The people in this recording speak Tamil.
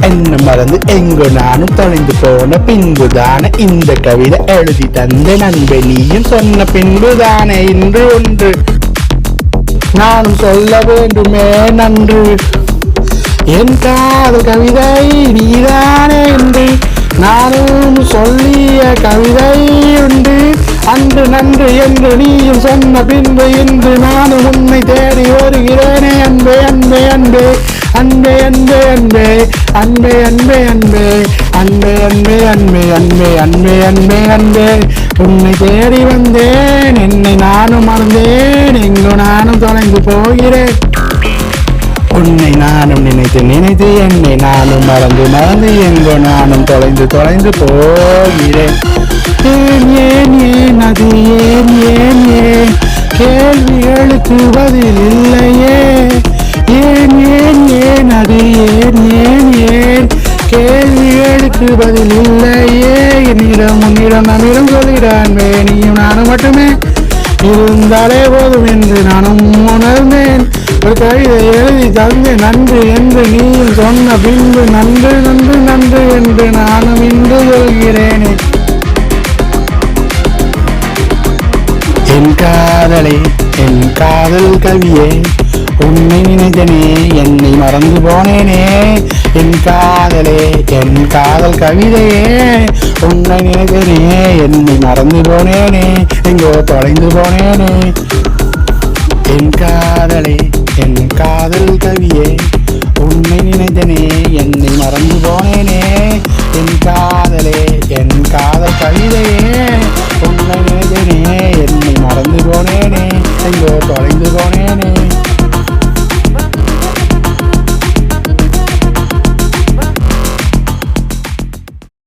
என்ன மறந்து எங்கோ நானும் தொலைந்து போன பின்புதானே இந்த கவிதை எழுதி தந்த நண்பே நீயும் சொன்ன பின்புதானே இன்று ஒன்று நானும் சொல்ல வேண்டுமே நன்று என் காதல் கவிதை நீதானே என்று நானும் சொல்லிய கவிதை உண்டு அன்று நன்று என்று நீயும் சொன்ன பின்பு இன்று நானும் உன்னை தேடி வருகிறேனே அன்பே அன்பே அன்பே அன்பே அன்பே அன்பே அன்பே அன்பே அன்பே அன்பே அன்பே அன்பே அன்பே அன்பே அன்பே அன்பே உன்னை தேடி வந்தேன் என்னை நானும் மறந்தேன் எங்கு நானும் தொலைந்து போகிறேன் உன்னை நானும் நினைத்து நினைத்து என்னை நானும் மறந்து மறந்து எங்கோ நானும் தொலைந்து தொலைந்து போகிறேன் ஏன் ஏன் ஏன் அது ஏன் ஏன் ஏன் கேள்விகளுக்கு பதில் இல்லையே ஏன் ஏன் ஏன் அது ஏன் ஏன் ஏன் கேள்விகளுக்கு பதில் இல்லையே என்னிடம் உன்னிடம் நம்மிடம் சொல்லிடான் நீயும் நானும் மட்டுமே இருந்தாலே போதும் என்று நானும் உணர்ந்தேன் ஒரு கவிதை எழுதி தந்து நன்று என்று நீயும் சொன்ன பின்பு நன்று நன்று நன்று என்று நானும் இன்று சொல்கிறேனே என் காதலே என் காதல் கவியே உன்னை நினைத்தனே என்னை மறந்து போனேனே என் காதலே என் காதல் கவிதையே உன்னை நினைத்தனே என்னை மறந்து போனேனே எங்கோ தொலைந்து போனேனே என் காதலே என் காதல் கவியே உன்னை நினைத்தனே என்னை மறந்து போனேனே என் காதலே